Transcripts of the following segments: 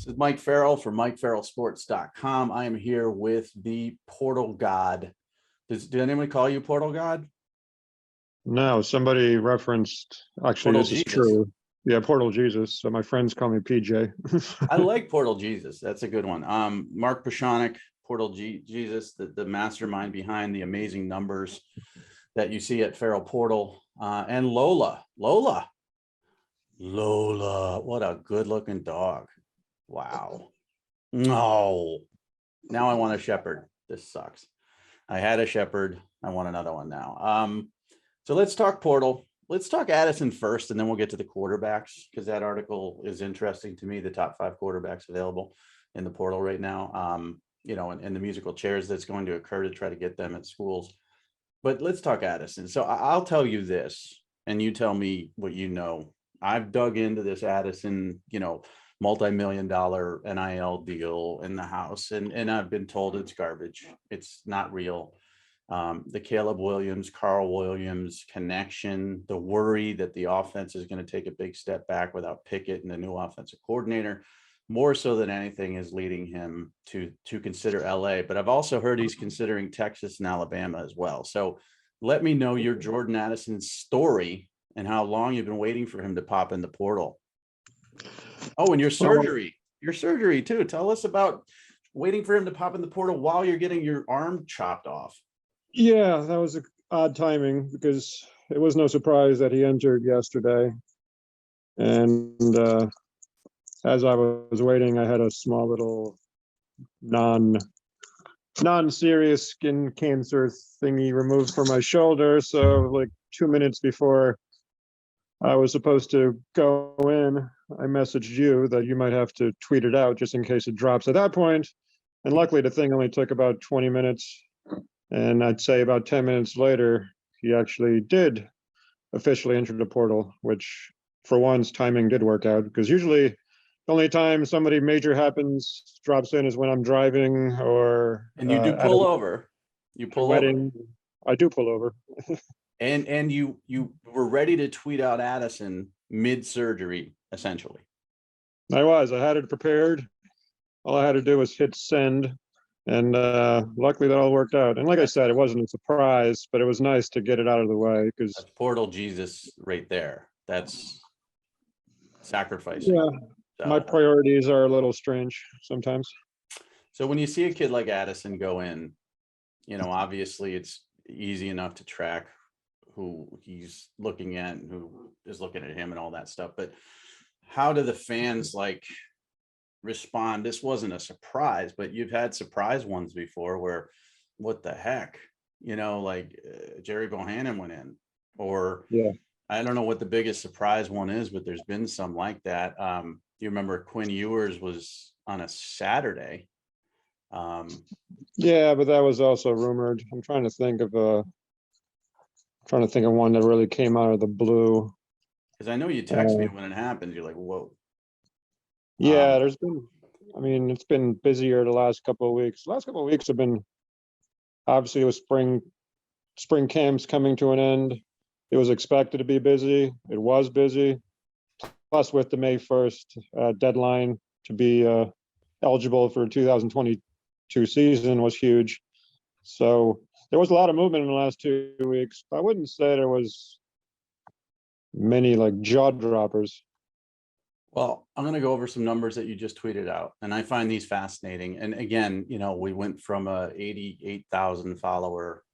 This is Mike Farrell from MikeFarrellSports.com. I am here with the Portal God. Did anyone call you Portal God? No, somebody referenced, actually, Portal this is Jesus. true. Yeah, Portal Jesus. So my friends call me PJ. I like Portal Jesus. That's a good one. Mark Pszonak, Portal Jesus, the mastermind behind the amazing numbers that you see at Farrell Portal, and Lola, what a good looking dog. Wow. No, now I want a shepherd. This sucks. I had a shepherd. I want another one now. So let's talk Portal. Let's talk Addison first, and then we'll get to the quarterbacks, because that article is interesting to me, the top 5 quarterbacks available in the portal right now, and the musical chairs that's going to occur to try to get them at schools. But let's talk Addison. So I'll tell you this, and you tell me what you know. I've dug into this Addison, multi-million-dollar NIL deal in the house, and I've been told it's garbage. It's not real. The Caleb Williams, Carl Williams connection, the worry that the offense is going to take a big step back without Pickett and the new offensive coordinator, more so than anything, is leading him to consider LA. But I've also heard he's considering Texas and Alabama as well. So let me know your Jordan Addison story and how long you've been waiting for him to pop in the portal. Oh, and your surgery too. Tell us about waiting for him to pop in the portal while you're getting your arm chopped off. Yeah, that was odd timing, because it was no surprise that he entered yesterday. And as I was waiting, I had a small little non-serious skin cancer thingy removed from my shoulder. So like 2 minutes before I was supposed to go in, I messaged you that you might have to tweet it out just in case it drops at that point. And luckily the thing only took about 20 minutes. And I'd say about 10 minutes later, he actually did officially enter the portal, which for once timing did work out, because usually the only time somebody major drops in is when I'm driving or and you do pull over. You pull wedding. Over. I do pull over. and you were ready to tweet out Addison mid-surgery, essentially. I had it prepared. All I had to do was hit send. And luckily that all worked out. And like I said, it wasn't a surprise, but it was nice to get it out of the way, because that's Portal Jesus right there. That's sacrificing. Yeah, so my priorities are a little strange sometimes. So when you see a kid like Addison go in, obviously it's easy enough to track who he's looking at and who is looking at him and all that stuff. But how do the fans respond? This wasn't a surprise, but you've had surprise ones before where, what the heck, Jerry Bohannon went in, or yeah, I don't know what the biggest surprise one is, but there's been some like that. You remember Quinn Ewers was on a Saturday. Yeah, but that was also rumored. I'm trying to think of one that really came out of the blue. Because I know you text me when it happens. You're like, whoa. Yeah, it's been busier the last couple of weeks. The last couple of weeks have been, obviously, with spring camps coming to an end. It was expected to be busy. It was busy. Plus, with the May 1st deadline to be eligible for 2022 season was huge. So there was a lot of movement in the last 2 weeks. I wouldn't say there was many jaw droppers. Well, I'm going to go over some numbers that you just tweeted out, and I find these fascinating. And again, we went from a 88,000 follower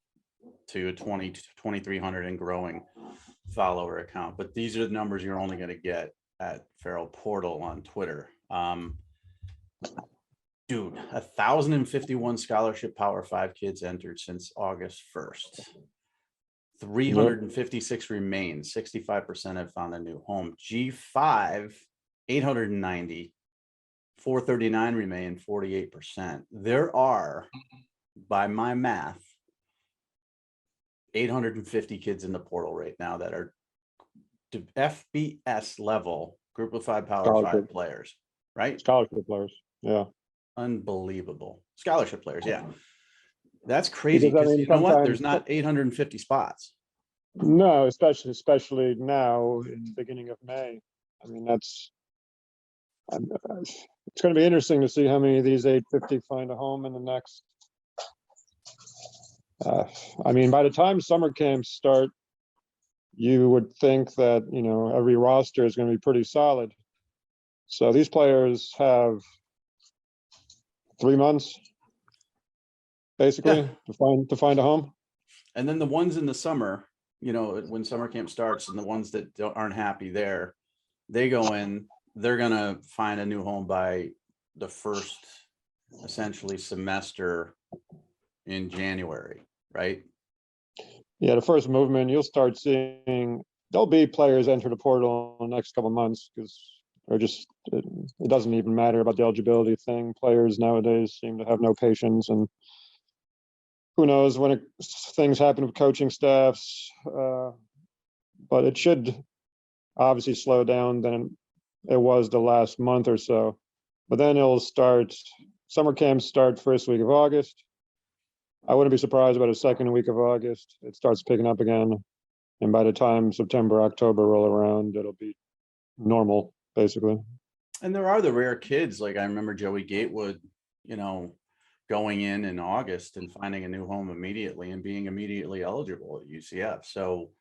to a 2,300 and growing follower account. But these are the numbers you're only going to get at Farrell Portal on Twitter. Dude, 1,051 scholarship Power 5 kids entered since August 1st. 356 remain. 65% have found a new home. G5, 890, 439 remain, 48%. There are, by my math, 850 kids in the portal right now that are FBS level Group of 5 Power 5 players, right? Scholarship players, yeah. Unbelievable. Scholarship players, yeah. That's crazy, because you know what? There's not 850 spots. No, especially now in the beginning of May. I mean, that's It's going to be interesting to see how many of these 850 find a home in the next. I mean, by the time summer camps start, you would think that, every roster is going to be pretty solid. So these players have 3 months, basically, Yeah. to find a home. And then the ones in the summer, when summer camp starts, and the ones that aren't happy there, they go in, they're going to find a new home by the first essentially semester in January, right? Yeah, the first movement, you'll start seeing there'll be players enter the portal in the next couple of months because it doesn't even matter about the eligibility thing. Players nowadays seem to have no patience, and who knows when things happen with coaching staffs. But it should obviously slow down than it was the last month or so. But then it'll start. Summer camps start first week of August. I wouldn't be surprised by the second week of August. It starts picking up again. And by the time September, October roll around, it'll be normal, basically. And there are the rare kids. Like I remember Joey Gatewood, going in August and finding a new home immediately and being immediately eligible at UCF. So,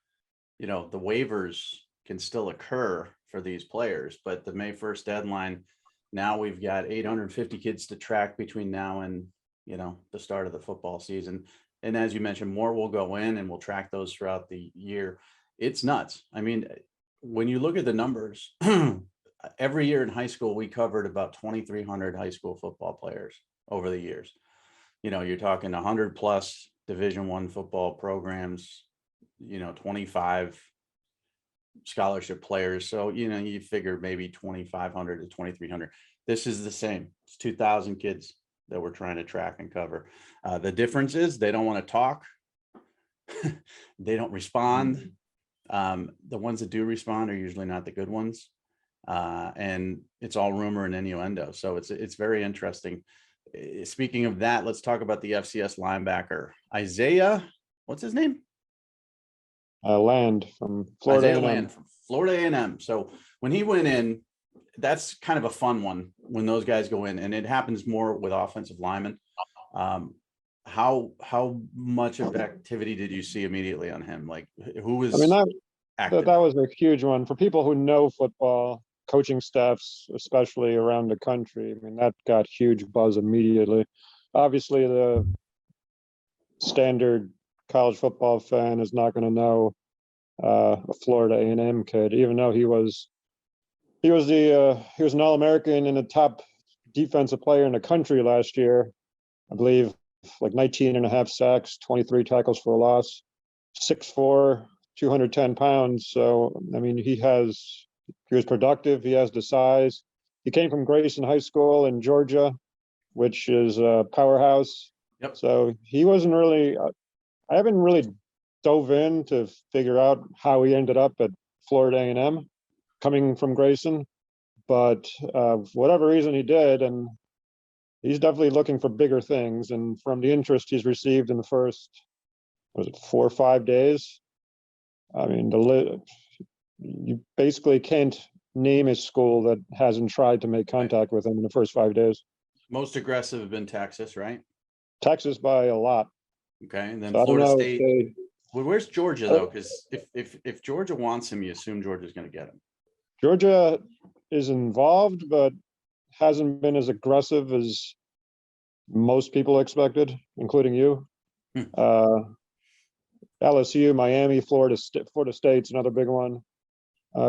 the waivers can still occur for these players, but the May 1st deadline, now we've got 850 kids to track between now and, the start of the football season. And as you mentioned, more will go in and we'll track those throughout the year. It's nuts. I mean, when you look at the numbers, every year in high school, we covered about 2,300 high school football players over the years. You're talking 100 plus Division I football programs, 25 scholarship players. So, you figure maybe 2,500 to 2,300. This is the same. It's 2,000 kids that we're trying to track and cover. The difference is they don't want to talk. They don't respond. The ones that do respond are usually not the good ones. And it's all rumor and innuendo. So it's very interesting. Speaking of that, let's talk about the FCS linebacker, Isaiah. What's his name? Land from Florida. Isaiah Land from Florida A&M. So when he went in, that's kind of a fun one when those guys go in, and it happens more with offensive linemen. How much of activity did you see immediately on him? Like, who was? I mean, active? that was a huge one for people who know football, coaching staffs, especially around the country. I mean, that got huge buzz immediately. Obviously, the standard college football fan is not going to know a Florida A&M kid, even though he was an All-American and a top defensive player in the country last year. I believe like 19 and a half sacks, 23 tackles for a loss, 6'4", 210 pounds. So, I mean, he was productive. He has the size. He came from Grayson High School in Georgia, which is a powerhouse. Yep. So he wasn't really, I haven't really dove in to figure out how he ended up at Florida A&M coming from Grayson, but whatever reason he did, and he's definitely looking for bigger things. And from the interest he's received in the first, 4 or 5 days, I mean, you basically can't name a school that hasn't tried to make contact with him in the first 5 days. Most aggressive have been Texas, right? Texas by a lot. Okay, and then So Florida State. Well, where's Georgia though? Because if Georgia wants him, you assume Georgia's going to get him. Georgia is involved, but hasn't been as aggressive as most people expected, including you. LSU, Miami, Florida State's another big one.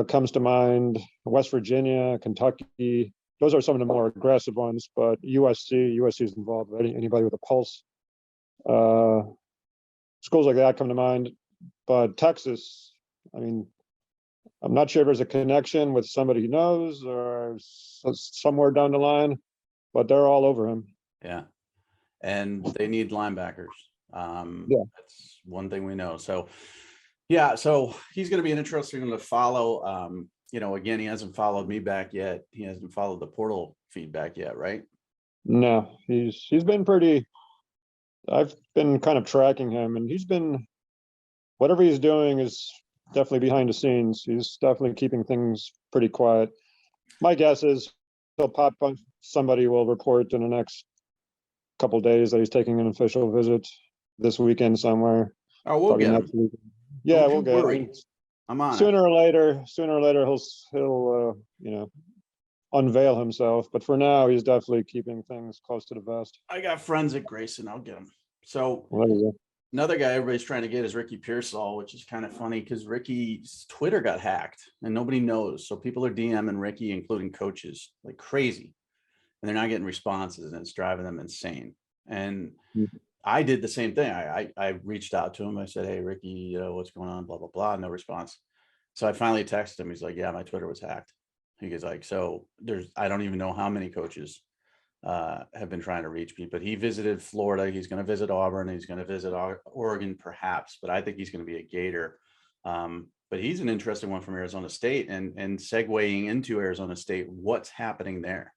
Comes to mind. West Virginia, Kentucky. Those are some of the more aggressive ones, but USC is involved. Anybody with a pulse. Schools like that come to mind. But Texas, I mean, I'm not sure if there's a connection with somebody he knows or somewhere down the line, but they're all over him. Yeah. And they need linebackers. That's one thing we know. So, yeah, so he's going to be an interesting one to follow. Again, he hasn't followed me back yet. He hasn't followed the portal feedback yet, right? No, he's been pretty. I've been kind of tracking him, and he's been, whatever he's doing is definitely behind the scenes. He's definitely keeping things pretty quiet. My guess is pop punch. Somebody will report in the next couple days that he's taking an official visit this weekend somewhere. Oh, we'll Probably get next him. week. Yeah, Don't we'll you get worry. him. I'm on it. Sooner or later, he'll unveil himself. But for now, he's definitely keeping things close to the vest. I got friends at Grayson. I'll get him. So Well, there you go. another guy everybody's trying to get is Ricky Pearsall, which is kind of funny because Ricky's Twitter got hacked and nobody knows. So people are DMing Ricky, including coaches, like crazy. And they're not getting responses and it's driving them insane. And I did the same thing. I reached out to him. I said, hey, Ricky, what's going on? Blah, blah, blah. No response. So I finally texted him. He's like, yeah, my Twitter was hacked. He goes like, so I don't even know how many coaches have been trying to reach me, but he visited Florida. He's going to visit Auburn. He's going to visit Oregon, perhaps, but I think he's going to be a Gator. But he's an interesting one from Arizona State and segueing into Arizona State. What's happening there?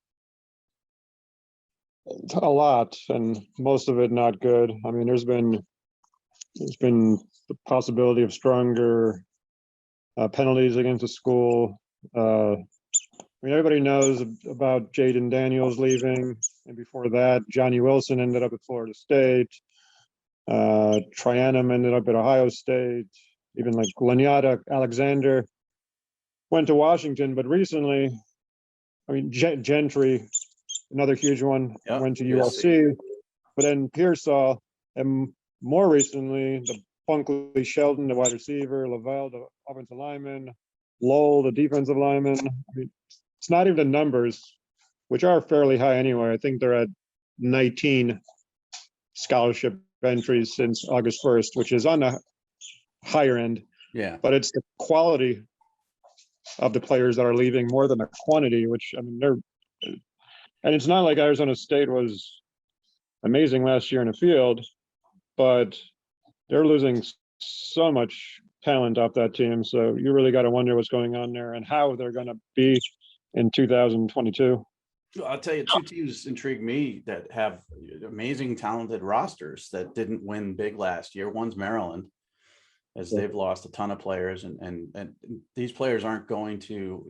A lot, and most of it not good. I mean, there's been the possibility of stronger penalties against the school. I mean, everybody knows about Jaden Daniels leaving, and before that, Johnny Wilson ended up at Florida State. Trianum ended up at Ohio State. Even like Lanyata Alexander went to Washington, but recently, I mean, Gentry, another huge one, Yep, went to USC. USC, but then Pearsall, and more recently, the Funkley Sheldon, the wide receiver, Lavelle, the offensive lineman, Lowell, the defensive lineman. I mean, it's not even the numbers, which are fairly high anyway. I think they're at 19 scholarship entries since August 1st, which is on the higher end. Yeah. But it's the quality of the players that are leaving more than the quantity, which, I mean, and it's not like Arizona State was amazing last year in the field, but they're losing so much talent off that team. So you really got to wonder what's going on there and how they're going to be in 2022. I'll tell you, two teams intrigue me that have amazing, talented rosters that didn't win big last year. One's Maryland, as they've lost a ton of players, and these players aren't going to,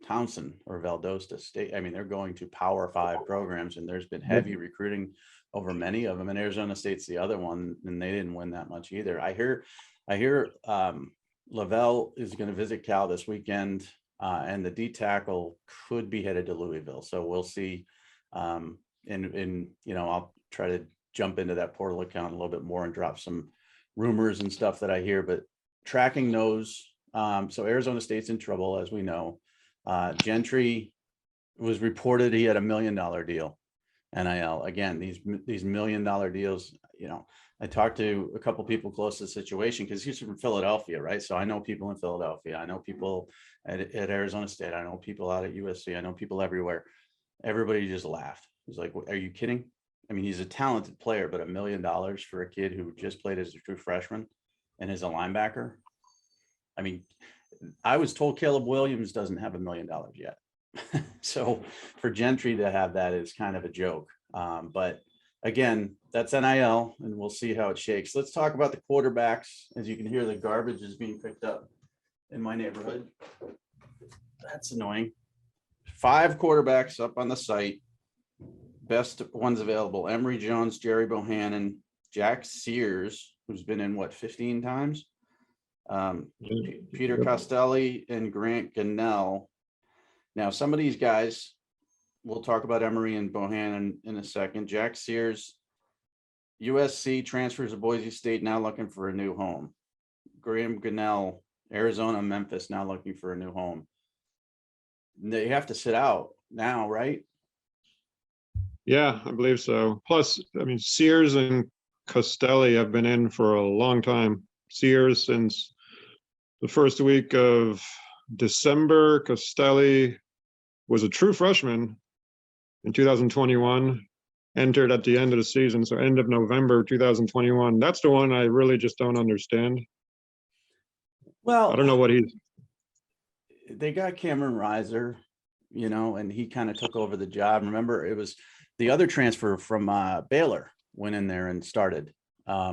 Townsend or Valdosta State. I mean, they're going to Power 5 programs, and there's been heavy recruiting over many of them. And Arizona State's the other one, and they didn't win that much either. I hear Lavelle is going to visit Cal this weekend, and the D tackle could be headed to Louisville. So we'll see. I'll try to jump into that portal account a little bit more and drop some rumors and stuff that I hear, but tracking those. So Arizona State's in trouble, as we know. Gentry was reported he had $1 million deal. NIL. Again, these $1 million deals, I talked to a couple people close to the situation because he's from Philadelphia, right? So I know people in Philadelphia. I know people at Arizona State. I know people out at USC. I know people everywhere. Everybody just laughed. He's like, are you kidding? I mean, he's a talented player, but $1 million for a kid who just played as a true freshman and is a linebacker. I mean, I was told Caleb Williams doesn't have $1 million yet. So for Gentry to have that is kind of a joke. But again, that's NIL, and we'll see how it shakes. Let's talk about the quarterbacks. As you can hear, the garbage is being picked up in my neighborhood. That's annoying. 5 quarterbacks up on the site. Best ones available: Emery Jones, Jerry Bohannon, Jack Sears, who's been in 15 times. Peter Costelli and Grant Gunnell. Now, some of these guys, we'll talk about Emery and Bohannon in a second. Jack Sears, USC, transfers to Boise State, now looking for a new home. Graham Gunnell, Arizona, Memphis, now looking for a new home. They have to sit out now, right? Yeah, I believe so. Plus, I mean, Sears and Costelli have been in for a long time. Sears since the first week of December. Costelli was a true freshman in 2021, entered at the end of the season, so end of November 2021. That's the one I really just don't understand. Well, I don't know what they got Cameron Reiser, and he kind of took over the job. Remember, it was the other transfer from Baylor went in there and started. I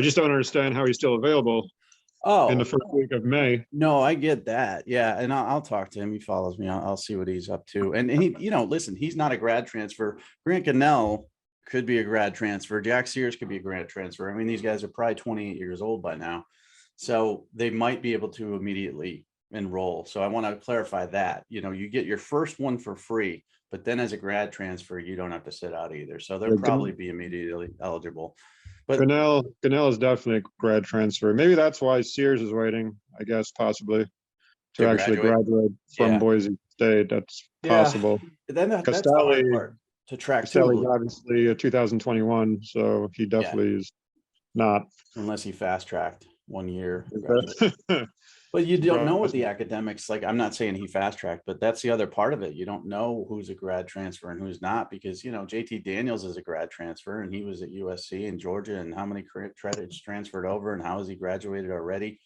just don't understand how he's still available. in the Oh, first week of May. no, I get that. Yeah. And I'll talk to him. He follows me. I'll see what he's up to. And he, listen, he's not a grad transfer. Grant Cannell could be a grad transfer. Jack Sears could be a grad transfer. I mean, these guys are probably 28 years old by now. So they might be able to immediately enroll. So I want to clarify that, you get your first one for free, but then as a grad transfer, you don't have to sit out either. So they'll probably be immediately eligible. But Cannell is definitely a grad transfer. Maybe that's why Sears is waiting, I guess, possibly to actually graduate from Boise State. That's possible. Then that's the hard part to track Costelli's obviously a 2021, so he definitely is not. Unless he fast tracked 1 year. But you don't know what the academics, like, I'm not saying he fast tracked, but that's the other part of it. You don't know who's a grad transfer and who's not, because, JT Daniels is a grad transfer and he was at USC and Georgia, and how many credits transferred over and how has he graduated already?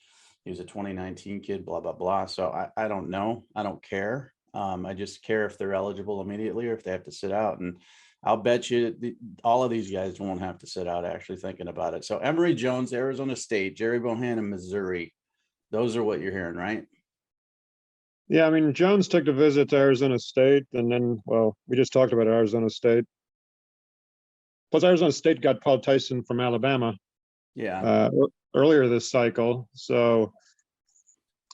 He was a 2019 kid, blah, blah, blah. So I don't know. I don't care. I just care if they're eligible immediately or if they have to sit out. And I'll bet you all of these guys won't have to sit out, actually, thinking about it. So Emery Jones, Arizona State, Jerry Bohannon, Missouri. Those are what you're hearing, right? Yeah, I mean, Jones took a visit to Arizona State, and then, well, we just talked about Arizona State. Plus, Arizona State got Paul Tyson from Alabama. Yeah. Earlier this cycle. So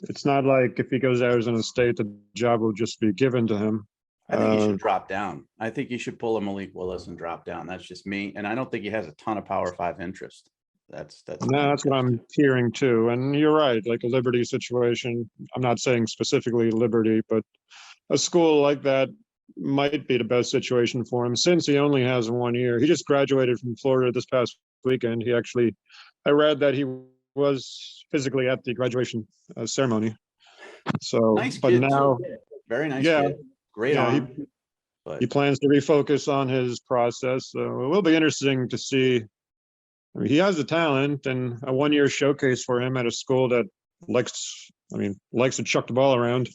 it's not like if he goes to Arizona State, the job will just be given to him. I think he should drop down. I think he should pull a Malik Willis and drop down. That's just me. And I don't think he has a ton of Power 5 interest. That's what I'm hearing too. And you're right, like a Liberty situation. I'm not saying specifically Liberty, but a school like that might be the best situation for him since he only has 1 year. He just graduated from Florida this past weekend. I read that he was physically at the graduation ceremony. So, nice but kid, now, too. Very nice kid. Great arm. He plans to refocus on his process. So it will be interesting to see. I mean, he has the talent, and a 1 year showcase for him at a school that likes to chuck the ball around.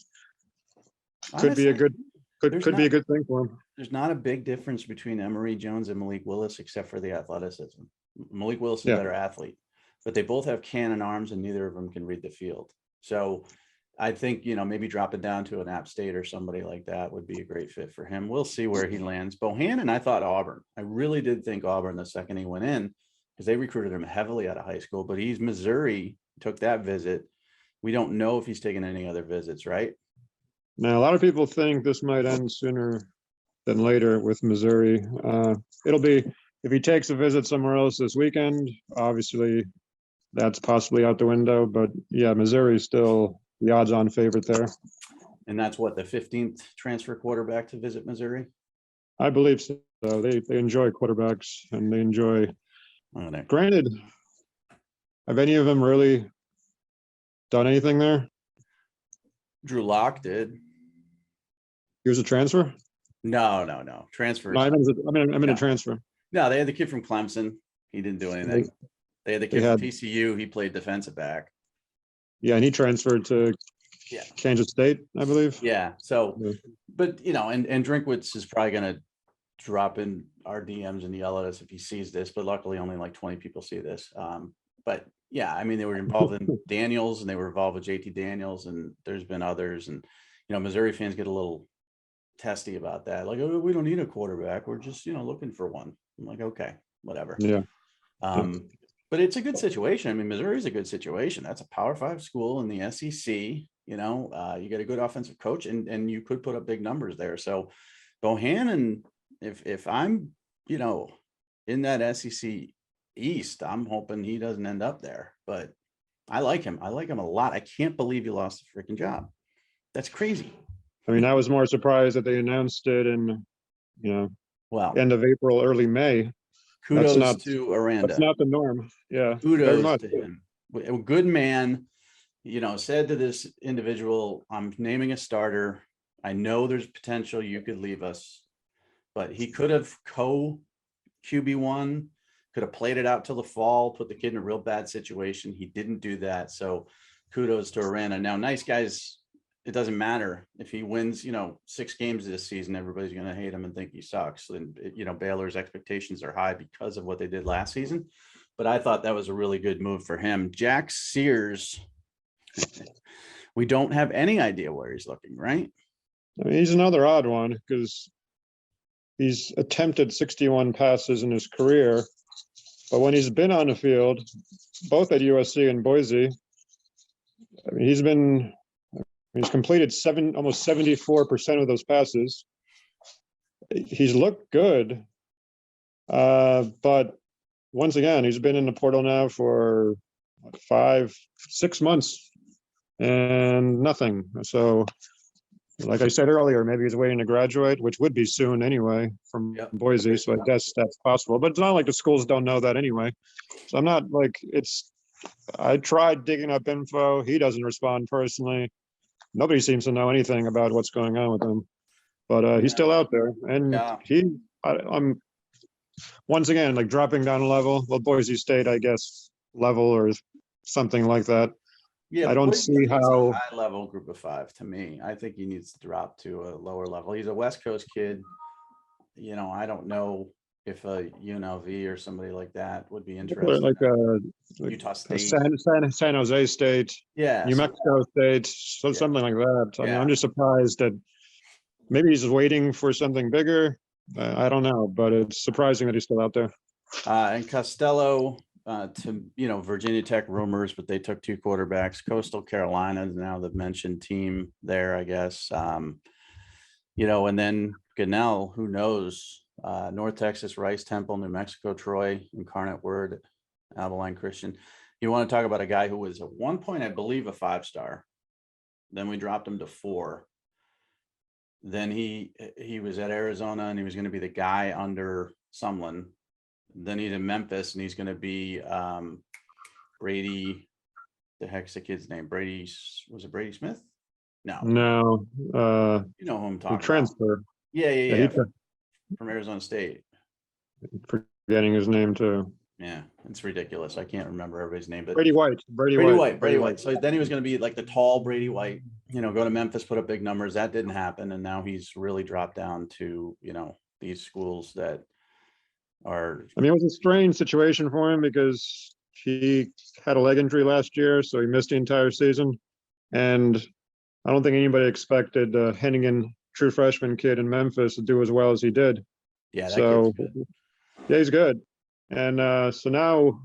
Could be a good thing for him. There's not a big difference between Emery Jones and Malik Willis, except for the athleticism. Malik Willis is a better athlete, but they both have cannon arms and neither of them can read the field. So I think, maybe drop it down to an App State or somebody like that would be a great fit for him. We'll see where he lands. Bohannon, I thought Auburn. I really did think Auburn the second he went in, because they recruited him heavily out of high school, but he's Missouri, took that visit. We don't know if he's taken any other visits, right? Now, a lot of people think this might end sooner than later with Missouri. It'll be, if he takes a visit somewhere else this weekend, obviously that's possibly out the window, but yeah, Missouri is still the odds-on favorite there. And that's what, the 15th transfer quarterback to visit Missouri? I believe so. They enjoy quarterbacks, and they enjoy. Granted, have any of them really done anything there? Drew Lock did. He was a transfer? No. Transfer. No, I mean a transfer. No, they had the kid from Clemson. He didn't do anything. They had the kid from TCU. He played defensive back. Yeah, and he transferred to Kansas State, I believe. Yeah. So, but and Drinkwitz is probably going to drop in our DMs and yell at us if he sees this, but luckily only like 20 people see this. But yeah, I mean, they were involved in Daniels, and they were involved with JT Daniels, and there's been others. And, Missouri fans get a little testy about that. Like, oh, we don't need a quarterback. We're just, looking for one. I'm like, okay, whatever. Yeah. But it's a good situation. I mean, Missouri's a good situation. That's a Power 5 school in the SEC. You got a good offensive coach, and you could put up big numbers there. So Bohannon, if I'm, in that SEC East, I'm hoping he doesn't end up there. But I like him. I like him a lot. I can't believe he lost the freaking job. That's crazy. I mean, I was more surprised that they announced it in, end of April, early May. Kudos to Aranda. That's not the norm. Yeah. Kudos to him. A good man, said to this individual, I'm naming a starter. I know there's potential you could leave us, but he could have QB1, could have played it out till the fall, put the kid in a real bad situation. He didn't do that. So kudos to Aranda. Now, nice guys, it doesn't matter if he wins, 6 games this season, everybody's going to hate him and think he sucks. And, Baylor's expectations are high because of what they did last season. but I thought that was a really good move for him. Jack Sears, we don't have any idea where he's looking, right? I mean, he's another odd one because he's attempted 61 passes in his career, but when he's been on the field, both at USC and Boise, I mean, he's completed almost 74% of those passes. He's looked good, but once again, he's been in the portal now for 5-6 months and nothing. So, like I said earlier, maybe he's waiting to graduate, which would be soon anyway from Boise. So I guess that's possible, but it's not like the schools don't know that anyway. So I'm not like I tried digging up info. He doesn't respond personally. Nobody seems to know anything about what's going on with him, but he's still out there. And I'm once again, like dropping down a level. Well, Boise State, I guess, level or something like that. Yeah, I don't see how. High level group of 5 to me. I think he needs to drop to a lower level. He's a West Coast kid. You know, I don't know if a UNLV or somebody like that would be interested. Like Utah State, San Jose State, New Mexico State, something like that. I mean, I'm just surprised that maybe he's waiting for something bigger. I don't know, but it's surprising that he's still out there. And Costello, to Virginia Tech rumors, but they took 2 quarterbacks. Coastal Carolina is now the mentioned team there, I guess. And then Gunnell, who knows? North Texas, Rice, Temple, New Mexico, Troy, Incarnate Word, Abilene Christian. You want to talk about a guy who was at one point, I believe, a 5-star. Then we dropped him to 4. Then he was at Arizona and he was going to be the guy under Sumlin. Then he's in Memphis and he's going to be Brady. The heck's the kid's name? Was it Brady Smith? No. You know who I'm talking transfer. about. Yeah. From Arizona State. Forgetting his name too. Yeah, it's ridiculous. I can't remember everybody's name, but Brady White. So then he was going to be like the tall Brady White, go to Memphis, put up big numbers. That didn't happen. And now he's really dropped down to, these schools that are. I mean, it was a strange situation for him because he had a leg injury last year, so he missed the entire season. And I don't think anybody expected Hennigan, true freshman kid in Memphis, to do as well as he did. Yeah, so yeah, he's good. And so now,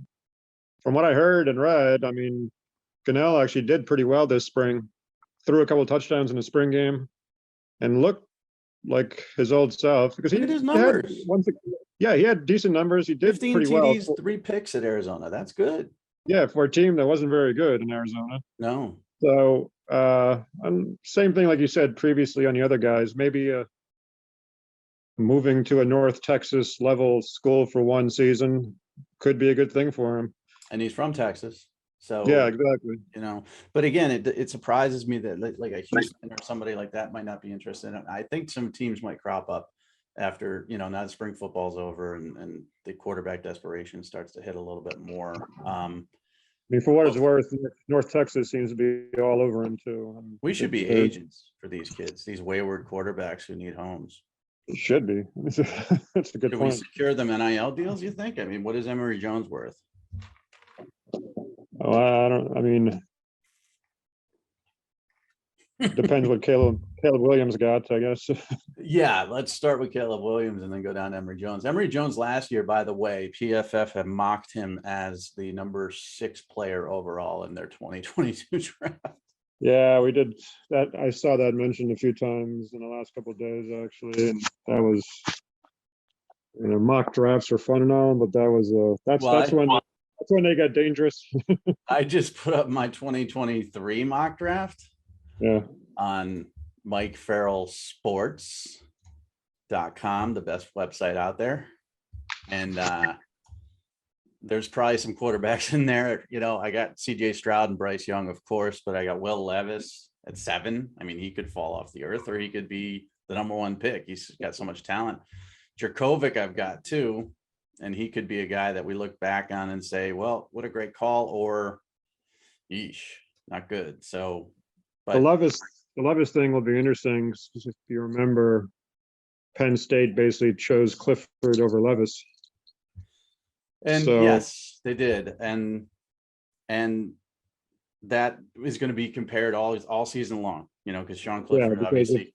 from what I heard and read, I mean, Gunnell actually did pretty well this spring, threw a couple of touchdowns in the spring game, and looked like his old self because Look at his numbers. He had decent numbers. He did 15 pretty TDs, well. 3 picks at Arizona. That's good. Yeah, for a team that wasn't very good in Arizona. No. So same thing like you said previously on the other guys. Maybe moving to a North Texas level school for one season could be a good thing for him. And he's from Texas. So yeah, exactly. But again, it surprises me that like a Houston or somebody like that might not be interested in it. I think some teams might crop up after, now that spring football's over and the quarterback desperation starts to hit a little bit more. I mean, for what it's worth, North Texas seems to be all over him too. We should be agents for these kids, these wayward quarterbacks who need homes. It should be. That's a good point. We secure them NIL deals, you think? I mean, what is Emery Jones worth? Oh, I mean, depends what Caleb Williams got, I guess. Yeah, let's start with Caleb Williams and then go down to Emery Jones. Emery Jones last year, by the way, PFF had mocked him as the number 6 player overall in their 2022 draft. Yeah, we did that. I saw that mentioned a few times in the last couple of days, actually, and that was, mock drafts are fun and all, but that was that's when they got dangerous. I just put up my 2023 mock draft. Yeah. On Mike Farrell Sports.com, the best website out there, and there's probably some quarterbacks in there. I got CJ Stroud and Bryce Young, of course, but I got Will Levis at 7. I mean, he could fall off the earth or he could be the number 1 pick. He's got so much talent. Jerkovic I've got 2, and he could be a guy that we look back on and say, well, what a great call, or yeesh, not good. So, but the Levis thing will be interesting. If you remember, Penn State basically chose Clifford over Levis. And so, yes, they did, and that is going to be compared all season long, because Sean Yeah, Clifford because obviously. if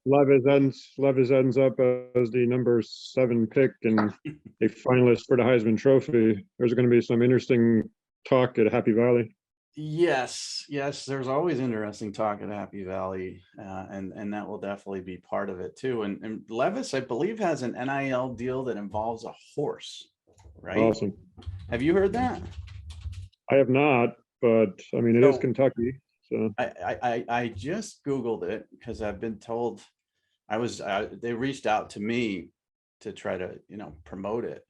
Levis ends up as the number 7 pick and a finalist for the Heisman Trophy, there's going to be some interesting talk at Happy Valley. Yes, there's always interesting talk at Happy Valley, and that will definitely be part of it too. And Levis, I believe, has an NIL deal that involves a horse, right? Awesome. Have you heard that? I have not, but I mean, it is Kentucky. So I just Googled it because I've been told they reached out to me to try to, promote it.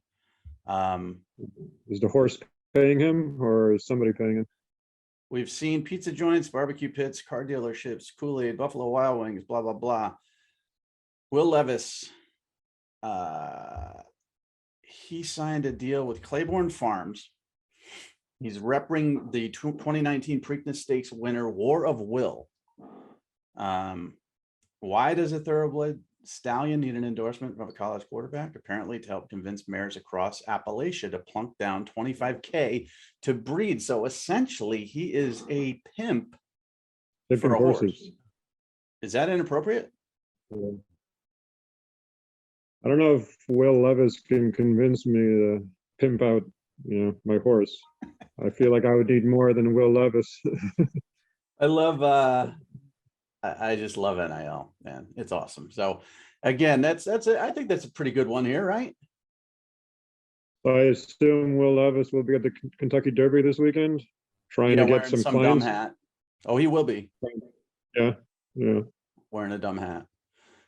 Is the horse paying him or is somebody paying him? We've seen pizza joints, barbecue pits, car dealerships, Kool-Aid, Buffalo Wild Wings, blah, blah, blah. Will Levis, he signed a deal with Claiborne Farms. He's repping the 2019 Preakness Stakes winner, War of Will. Why does a thoroughbred stallion need an endorsement from a college quarterback? Apparently to help convince mares across Appalachia to plunk down $25,000 to breed. So essentially, he is a pimp for a horse. Is that inappropriate? I don't know if Will Levis can convince me to pimp out, my horse. I feel like I would need more than Will Levis. I love I just love NIL, man. It's awesome. So again, I think that's a pretty good one here, right? I assume Will Levis will be at the Kentucky Derby this weekend, trying to get some dumb hat. Oh, he will be. Yeah. Wearing a dumb hat.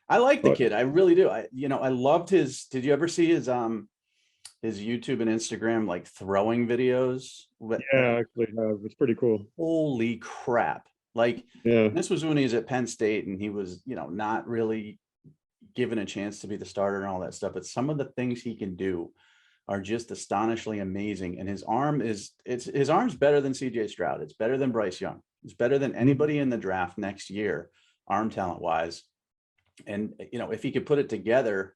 I like the kid. I really do. I loved his. Did you ever see his YouTube and Instagram like throwing videos? Yeah, I actually have. It's pretty cool. Holy crap. Like, yeah, this was when he was at Penn State and he was, not really given a chance to be the starter and all that stuff. But some of the things he can do are just astonishingly amazing. And his arm's better than CJ Stroud. It's better than Bryce Young. It's better than anybody in the draft next year, arm talent wise. And, if he could put it together,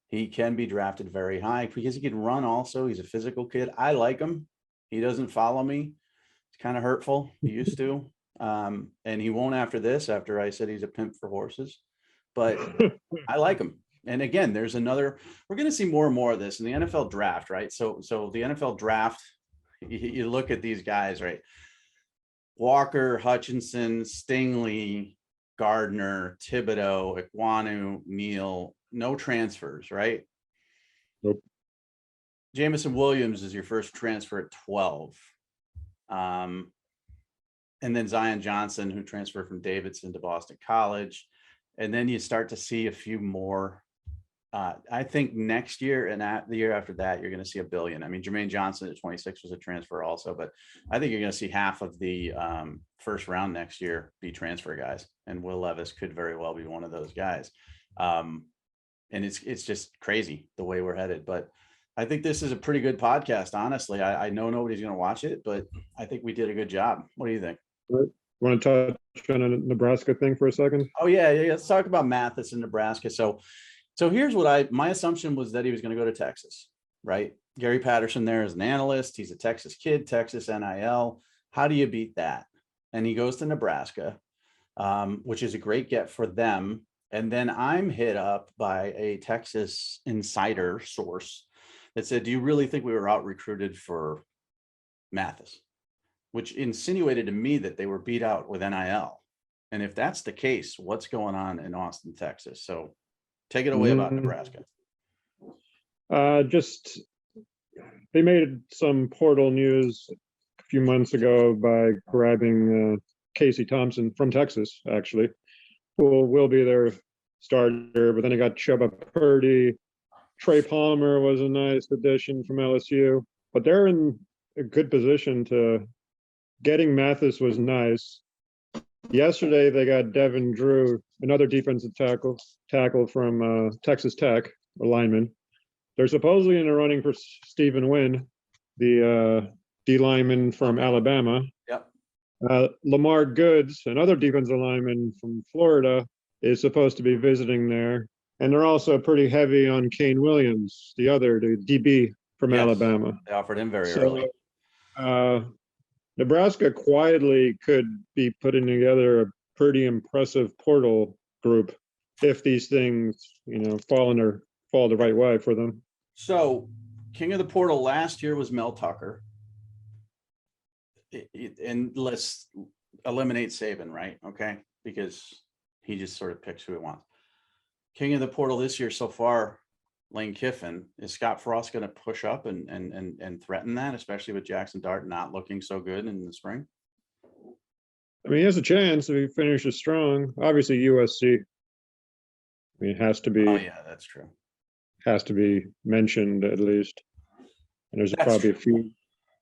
he can be drafted very high because he can run also. He's a physical kid. I like him. He doesn't follow me. It's kind of hurtful. He used to. And he won't after this, after I said he's a pimp for horses, but I like him. And again, we're going to see more and more of this in the NFL draft, right? So the NFL draft, you look at these guys, right? Walker, Hutchinson, Stingley, Gardner, Thibodeau, Ekwonu, Neal, no transfers, right? Nope. Jamison Williams is your first transfer at 12. And then Zion Johnson, who transferred from Davidson to Boston College. And then you start to see a few more. I think next year and the year after that, you're going to see a billion. I mean, Jermaine Johnson at 26 was a transfer also, but I think you're going to see half of the first round next year be transfer guys. And Will Levis could very well be one of those guys. And it's just crazy the way we're headed. But I think this is a pretty good podcast, honestly. I know nobody's going to watch it, but I think we did a good job. What do you think? Want to touch on a Nebraska thing for a second? Oh, yeah. Let's talk about Mathis in Nebraska. So here's what my assumption was that he was going to go to Texas, right? Gary Patterson there is an analyst. He's a Texas kid, Texas NIL. How do you beat that? And he goes to Nebraska, which is a great get for them. And then I'm hit up by a Texas insider source that said, do you really think we were out recruited for Mathis? Which insinuated to me that they were beat out with NIL. And if that's the case, what's going on in Austin, Texas? So take it away about Nebraska. Just they made some portal news a few months ago by grabbing Casey Thompson from Texas, actually, who will be their starter. But then they got Chuba Purdy. Trey Palmer was a nice addition from LSU. But they're in a good position to getting Mathis was nice. Yesterday, they got Devin Drew, another defensive tackle from Texas Tech, a lineman. They're supposedly in the running for Stephen Wynn, the D lineman from Alabama. Yep. Lamar Goods, another defensive lineman from Florida, is supposed to be visiting there. And they're also pretty heavy on Kane Williams, the DB from Alabama. They offered him very early. Nebraska quietly could be putting together a pretty impressive portal group if these things, fall the right way for them. So king of the portal last year was Mel Tucker. And let's eliminate Saban, right? Okay. Because he just sort of picks who he wants. King of the portal this year so far, Lane Kiffin. Is Scott Frost going to push up and threaten that, especially with Jackson Dart not looking so good in the spring? I mean, he has a chance if he finishes strong. Obviously, USC. I mean, it has to be. Oh yeah, that's true. Has to be mentioned at least. And there's That's probably true. a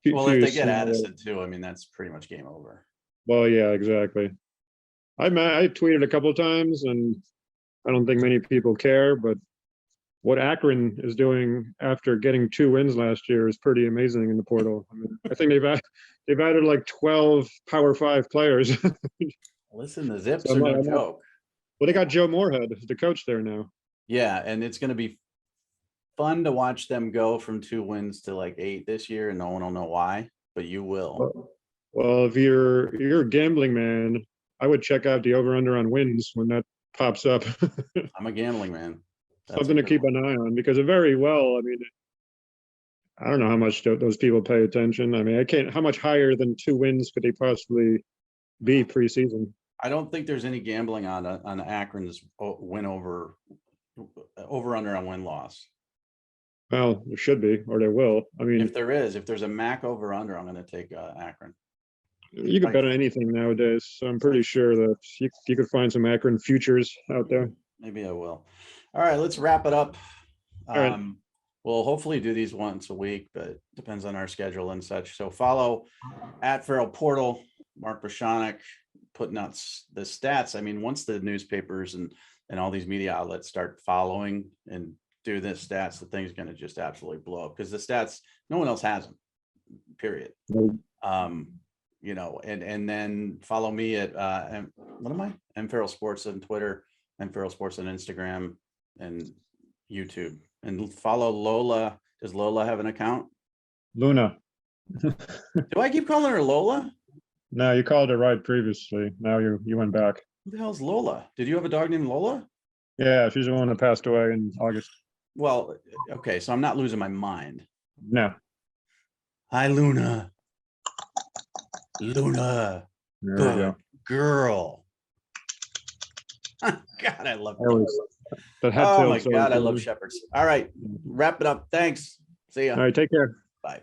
few. Well, if they get Addison too, I mean, that's pretty much game over. Well, yeah, exactly. I tweeted a couple of times, and I don't think many people care, but what Akron is doing after getting 2 wins last year is pretty amazing in the portal. I mean, I think they've added like 12 Power 5 players. Listen, the Zips So are no joke. Well, they got Joe Moorhead as the coach there now. Yeah, and it's going to be fun to watch them go from 2 wins to like 8 this year, and no one will know why, but you will. Well, if you're a gambling man, I would check out the over/under on wins when that pops up. I'm a gambling man. That's Something to keep an eye on, because it very well, I mean, I don't know how much those people pay attention. I mean, how much higher than 2 wins could they possibly be preseason? I don't think there's any gambling on Akron's win over under on win-loss. Well, there should be, or there will. I mean, if there's a MAC over under, I'm going to take Akron. You can bet on anything nowadays, so I'm pretty sure that you could find some Akron futures out there. Maybe I will. All right, let's wrap it up. All right. We'll hopefully do these once a week, but depends on our schedule and such. So follow at Farrell Portal, Mark Pszonak, putting out the stats. I mean, once the newspapers and all these media outlets start following and do this stats, the thing's going to just absolutely blow up, because the stats, no one else has them, period. And then follow me at what am I? M Farrell Sports on Twitter, M Farrell Sports on Instagram and YouTube. And follow Lola. Does Lola have an account? Luna. Do I keep calling her Lola? No, you called her right previously. Now you went back. Who the hell's Lola? Did you have a dog named Lola? Yeah, she's the one that passed away in August. Well, okay, so I'm not losing my mind. No. Hi, Luna. Luna. Good girl. God, I love that. Oh my God, I love shepherds. All right, wrap it up. Thanks. See ya. All right, take care. Bye.